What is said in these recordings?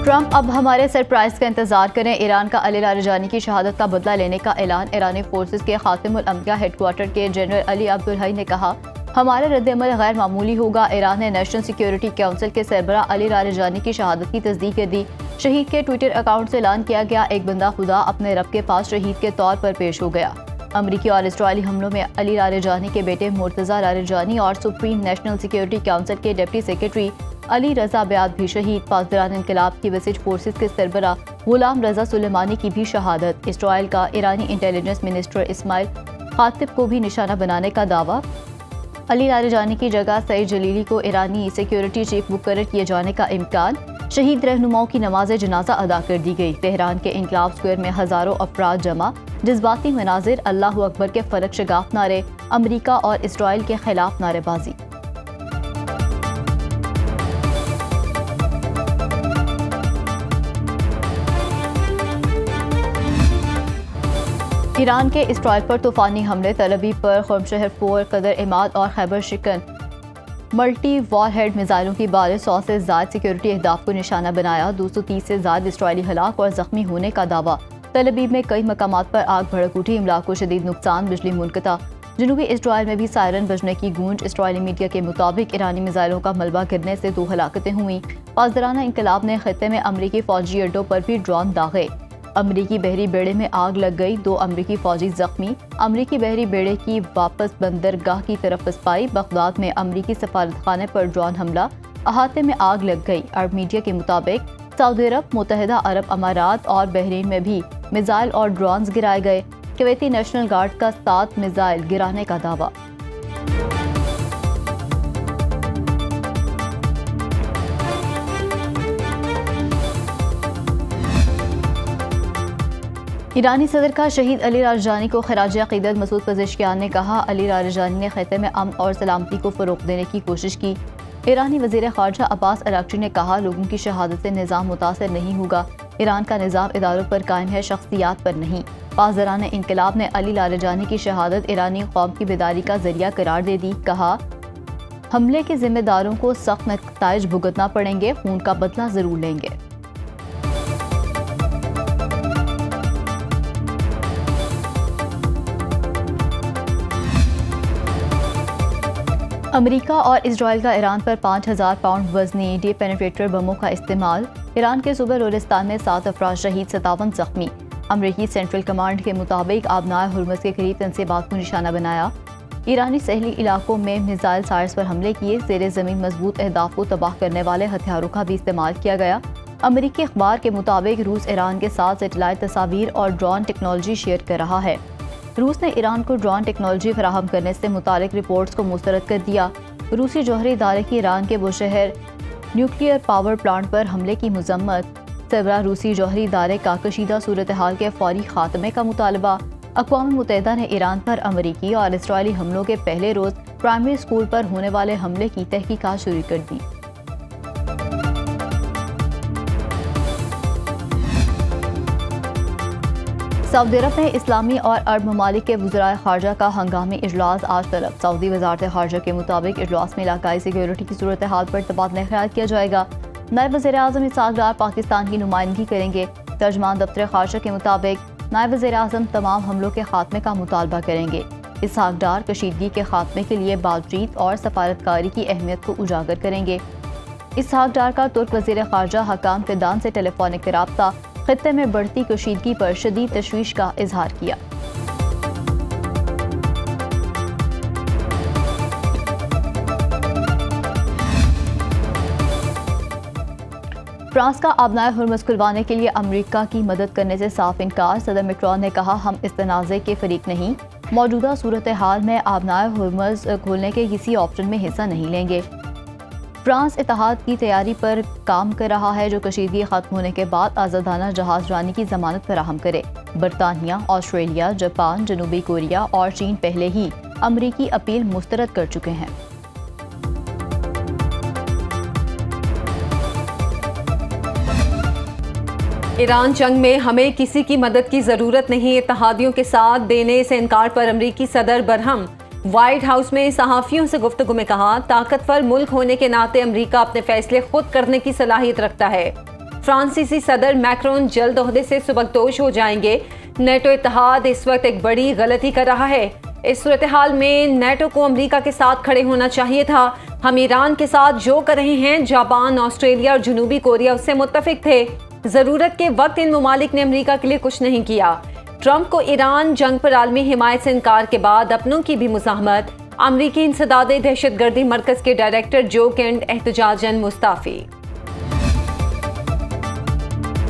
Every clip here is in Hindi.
ट्रंप अब हमारे सरप्राइज का इंतजार करें। ईरान का अली लारिजानी की शहादत का बदला लेने का ऐलान। ईरानी फोर्सेस के खातिमुल अम्बिया हेडक्वार्टर के जनरल अली अब्दुल्हई ने कहा, हमारा रद्द-ए-अमल गैर मामूली होगा। ईरान ने नेशनल सिक्योरिटी काउंसिल के सरबराह अली लारिजानी की शहादत की तस्दीक कर दी। शहीद के ट्विटर अकाउंट से ऐलान किया गया, एक बंदा खुदा अपने रब के पास शहीद के तौर पर पेश हो गया। अमरीकी और इसराइली हमलों में अली लारिजानी के बेटे मुर्तज़ा लारिजानी और सुप्रीम नेशनल सिक्योरिटी काउंसिल के डिप्टी सेक्रेटरी अली रजा बयाद भी शहीद। पासदारान इनकलाब की बेसिज फोर्सेस के सरबराह गुलाम रजा सुलेमानी की भी शहादत। इसराइल का ईरानी इंटेलिजेंस मिनिस्टर इस्माइल खातिब को भी निशाना बनाने का दावा। अली लारिजानी की जगह सईद जलीली को ईरानी सिक्योरिटी चीफ मुकर्रर किए जाने का इम्कान। शहीद रहनुमाओं की नमाज जनाजा अदा कर दी गई। तेहरान के इनकलाब स्क्वायर में हजारों अफराद जमा। जज्बाती मनाजिर, अल्लाहु अकबर के फलक शगाफ नारे, अमरीका और इसराइल के खिलाफ नारेबाजी। ईरान के इसराइल पर तूफानी हमले। तल अवीव पर खमशहर 4, कदर इमाद और खैबर शिकन मल्टी वॉरहेड मिसाइलों की बारिश। 100 से ज़्यादा सिक्योरिटी अहदाफ को निशाना बनाया। 230 से ज़्यादा इसराइली हलाक और जख्मी होने का दावा। तल अवीव में कई मकामात पर आग भड़क उठी। इमलाक को शदीद नुकसान, बिजली मुनक़ता। जनूबी इसराइल में भी सायरन बजने की गूंज। इसराइली मीडिया के मुताबिक ईरानी मिसाइलों का मलबा गिरने से 2 हलाकतें हुई। पासदाराना इनकलाब ने खत्ते में अमरीकी फौजी अड्डों पर भी ड्रोन दागे। अमरीकी बहरी बेड़े में आग लग गई। 2 अमरीकी फौजी जख्मी। अमरीकी बहरी बेड़े की वापस बंदरगाह की तरफ पसपाई। बगदाद में अमरीकी सफारतखाने पर ड्रोन हमला, अहाते में आग लग गई। अरब मीडिया के मुताबिक सऊदी अरब, मुत्तहिदा अरब अमारात और बहरीन में भी मिसाइल और ड्रोन्स गिराए गए। कुवैती नेशनल गार्ड का 7 मिसाइल गिराने का दावा। ईरानी सदर का शहीद अली लारिजानी को खराज अकीदत। मसूद पज़ेश्कियान ने कहा, अली लारिजानी ने खत्ते में अमन और सलामती को फ़रोग़ देने की कोशिश की। ईरानी वज़ीर ख़ारजा अब्बास अराग़ची ने कहा, लोगों की शहादत से निज़ाम मुतासर नहीं होगा। ईरान का निज़ाम इदारों पर कायम है, शख्सियात पर नहीं। पासदारान इनकलाब ने अली लारिजानी की शहादत ईरानी कौम की बेदारी का ज़रिया करार दे दी। कहा, हमले के ज़िम्मेदारों को सख्त नताइज भुगतना पड़ेंगे, खून का बदला ज़रूर लेंगे। अमेरिका और इसराइल का ईरान पर 5000 पाउंड वजनी डीप पेनिट्रेटर बमों का इस्तेमाल। ईरान के सूबे लोरिस्तान में 7 अफराद शहीद, 57 जख्मी। अमरीकी सेंट्रल कमांड के मुताबिक आबनाए हुर्मुज़ के करीब तंसीबात को निशाना बनाया। ईरानी सहली इलाकों में मिसाइल साइट्स पर हमले किए। ज़ेरे ज़मीन मजबूत अहदाफ को तबाह करने वाले हथियारों का भी इस्तेमाल किया गया। अमरीकी अखबार के मुताबिक रूस ईरान के साथ सेटेलाइट तस्वीर और ड्रोन टेक्नोलॉजी शेयर कर रहा है। रूस ने ईरान को ड्रोन टेक्नोलॉजी फराहम करने से मुतालिक रिपोर्ट्स को मुस्तरद कर दिया। रूसी जौहरी इदारे की ईरान के बुशहर न्यूक्लियर पावर प्लांट पर हमले की मजम्मत। सरबराह रूसी जौहरी इदारे का कशीदा सूरत हाल के फौरी खात्मे का मुतालबा। अक़वाम मुत्तहिदा ने ईरान पर अमरीकी और इसराइली हमलों के पहले रोज़ प्राइमरी स्कूल पर होने वाले हमले की तहकीकात शुरू कर दी। सऊदी अरब में इस्लामी और अरब ममालिक के वज़राए ख़ारजा का हंगामी इजलास आज तलब। सऊदी वज़ारत ख़ारजा के मुताबिक इजलास में इलाकाई सिक्योरिटी की सूरत हाल पर तबादला ख्याल किया जाएगा। नायब वज़ीर आज़म इसहाक़ डार पाकिस्तान की नुमाइंदगी करेंगे। तर्जमान दफ्तर ख़ारजा के मुताबिक नायब वज़ीर आज़म तमाम हमलों के खात्मे का मुतालबा करेंगे। इसहाक़ डार कशीदगी के खात्मे के लिए बातचीत और सफारतकारी की अहमियत को उजागर करेंगे। इसहाक़ डार का तुर्क वज़ीर ख़ारजा हकाम फिदान से टेलीफोनिक राब्ता खत्ते में बढ़ती कशीदगी पर शदीद तशवीश का इजहार किया। फ्रांस का आबनाए हुर्मुज़ खुलवाने के लिए अमेरिका की मदद करने से साफ इनकार। सदर मैक्रोन ने कहा, हम इस तनाज़े के फरीक नहीं। मौजूदा सूरत हाल में आबनाए हुर्मुज़ खोलने के किसी ऑप्शन में हिस्सा नहीं लेंगे। फ्रांस इत्तेहाद की तैयारी पर काम कर रहा है, जो कशीदगी खत्म होने के बाद आज़ादाना जहाज रानी की जमानत फराहम करे। बरतानिया, ऑस्ट्रेलिया, जापान, जनूबी कोरिया और चीन पहले ही अमरीकी अपील मुस्तरद कर चुके हैं। ईरान जंग में हमें किसी की मदद की जरूरत नहीं, इत्तेहादियों के साथ देने से इनकार पर अमरीकी सदर बरहम। व्हाइट हाउस में सहाफियों से गुफ्तगू में कहा, ताकतवर मुल्क होने के नाते अमेरिका अपने फैसले खुद करने की सलाहियत रखता है। फ्रांसीसी सदर मैक्रोन जल्द ओहदे से सुबकदोश हो जाएंगे। नेटो इत्तेहाद इस वक्त एक बड़ी गलती कर रहा है। इस सूरत हाल में नेटो को अमेरिका के साथ खड़े होना चाहिए था। हम ईरान के साथ जो कर रहे हैं, जापान, ऑस्ट्रेलिया और जनूबी कोरिया उससे मुत्तफिक थे। जरूरत के वक्त इन ममालिक ने अमेरिका के लिए कुछ नहीं किया। ट्रंप को ईरान जंग पर आलमी हिमायत से इनकार के बाद अपनों की भी मुज़ाहमत। अमरीकी इंसदादे दहशतगर्दी मरकज के डायरेक्टर जो केंट एहतजाजन मुस्ताफ़ी।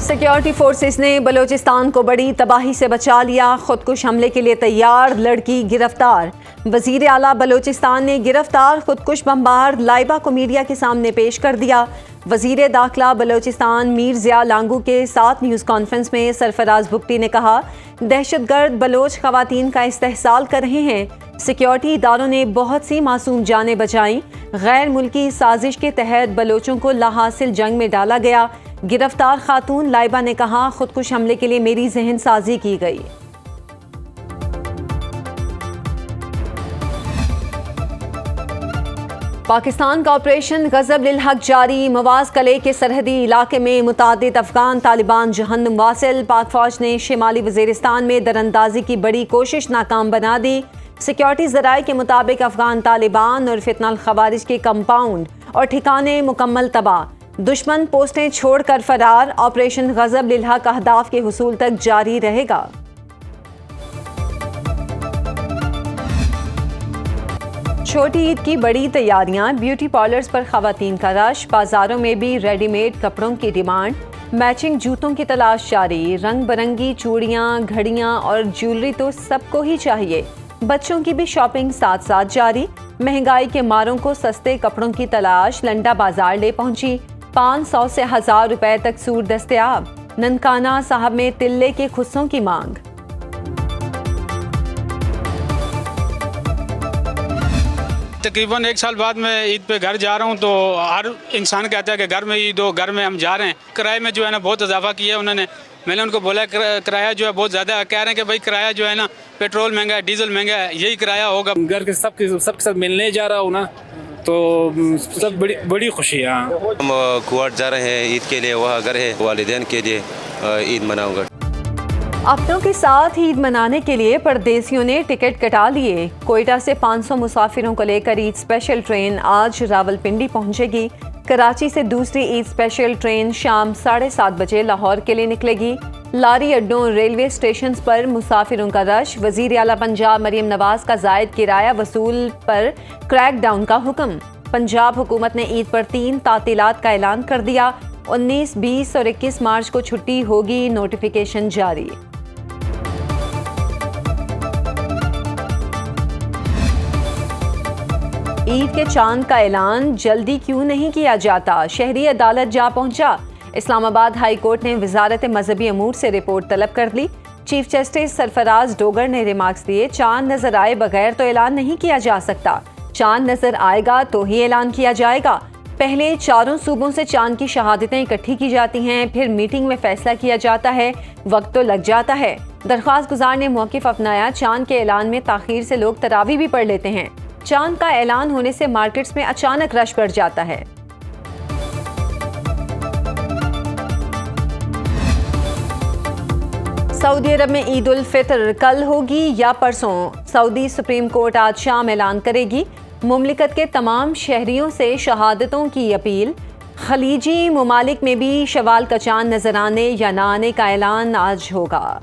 सिक्योरिटी फोर्सेस ने बलूचिस्तान को बड़ी तबाही से बचा लिया। खुदकुश हमले के लिए तैयार लड़की गिरफ्तार। वजीर आला बलूचिस्तान ने गिरफ्तार खुदकुश बमबार लाइबा को मीडिया के सामने पेश कर दिया। वजीर दाखिला बलूचिस्तान मीर ज़िया लांगू के साथ न्यूज़ कॉन्फ्रेंस में सरफराज बुगटी ने कहा, दहशतगर्द बलोच खवातीन का इस्तेहसाल कर रहे हैं। सिक्योरिटी इदारों ने बहुत सी मासूम जानें बचाईं। गैर मुल्की साजिश के तहत बलोचों को लाहासिल जंग में डाला गया। गिरफ्तार खातून लाइबा ने कहा, खुदकुश हमले के लिए मेरी जहन साजी की गई। पाकिस्तान का ऑपरेशन गजब लिल हक जारी। मवाज कले के सरहदी इलाके में मुतादिद अफगान तालिबान जहन्नुम वासिल। पाक फौज ने शिमाली वजीरिस्तान में दरअंदाजी की बड़ी कोशिश नाकाम बना दी। सिक्योरिटी ज़राए के मुताबिक अफगान तालिबान और फितनल खवारिज के कंपाउंड और ठिकाने मुकम्मल तबाह। दुश्मन पोस्टें छोड़कर फरार। ऑपरेशन गजब लिल हक अहदाफ के हुसूल तक जारी रहेगा। छोटी ईद की बड़ी तैयारियां। ब्यूटी पार्लर्स पर खवातीन का रश। बाजारों में भी रेडीमेड कपड़ों की डिमांड। मैचिंग जूतों की तलाश जारी। रंग बिरंगी चूड़ियां, घड़ियां और ज्वेलरी तो सबको ही चाहिए। बच्चों की भी शॉपिंग साथ साथ जारी। महंगाई के मारों को सस्ते कपड़ों की तलाश लंडा बाजार ले पहुंची। 500 से 1000 रुपए तक सूट दस्तयाब। ननकाना साहब में तिल्ले के खुस्सों की मांग। तकरीबन 1 साल बाद मैं ईद पे घर जा रहा हूँ, तो हर इंसान कहता है कि घर में ईद हो, घर में हम जा रहे हैं। किराए में जो है ना बहुत इजाफा किया है उन्होंने। मैंने उनको बोला किराया जो है बहुत ज़्यादा है। कह रहे हैं कि भाई किराया जो है ना, पेट्रोल महंगा है, डीजल महंगा है, यही किराया होगा। घर के सबके साथ मिलने जा रहा हूँ ना, तो सब बड़ी खुशी है। हम कुवैत जा रहे हैं ईद के लिए, वहाँ घर है, वालिदैन के लिए ईद मनाऊंगा। अपनों के साथ ईद मनाने के लिए परदेसियों ने टिकट कटा लिए। कोयटा से 500 मुसाफिरों को लेकर ईद स्पेशल ट्रेन आज रावलपिंडी पहुंचेगी। कराची से दूसरी ईद स्पेशल ट्रेन शाम 7:30 बजे लाहौर के लिए निकलेगी। लारी अड्डों और रेलवे स्टेशन पर मुसाफिरों का रश। वजीर आला पंजाब मरीम नवाज का जायद किराया वसूल पर क्रैकडाउन का हुक्म। पंजाब हुकूमत ने ईद पर 3 तातीलात का ऐलान कर दिया। 19, 20 और 21 मार्च को छुट्टी होगी, नोटिफिकेशन जारी। ईद के चांद का ऐलान जल्दी क्यों नहीं किया जाता? शहरी अदालत जा पहुंचा। इस्लामाबाद हाई कोर्ट ने वजारत मजहबी अमूर से रिपोर्ट तलब कर ली। चीफ जस्टिस सरफराज डोगर ने रिमार्क्स दिए, चांद नजर आए बगैर तो ऐलान नहीं किया जा सकता। चांद नजर आएगा तो ही ऐलान किया जाएगा। पहले 4 सूबों से चांद की शहादतें इकट्ठी की जाती हैं, फिर मीटिंग में फैसला किया जाता है, वक्त तो लग जाता है। दरख्वास्त गुजार ने मौक़िफ़ अपनाया। चांद के ऐलान में ताख़ीर से लोग तरावी भी पढ़ लेते हैं। चांद का ऐलान होने से मार्केट्स में अचानक रश बढ़ जाता है। सऊदी अरब में ईद उल फितर कल होगी या परसों? सऊदी सुप्रीम कोर्ट आज शाम ऐलान करेगी। मुमलिकत के तमाम शहरियों से शहादतों की अपील। खलीजी ममालिक में भी शवाल का चांद नजर आने या ना आने का ऐलान आज होगा।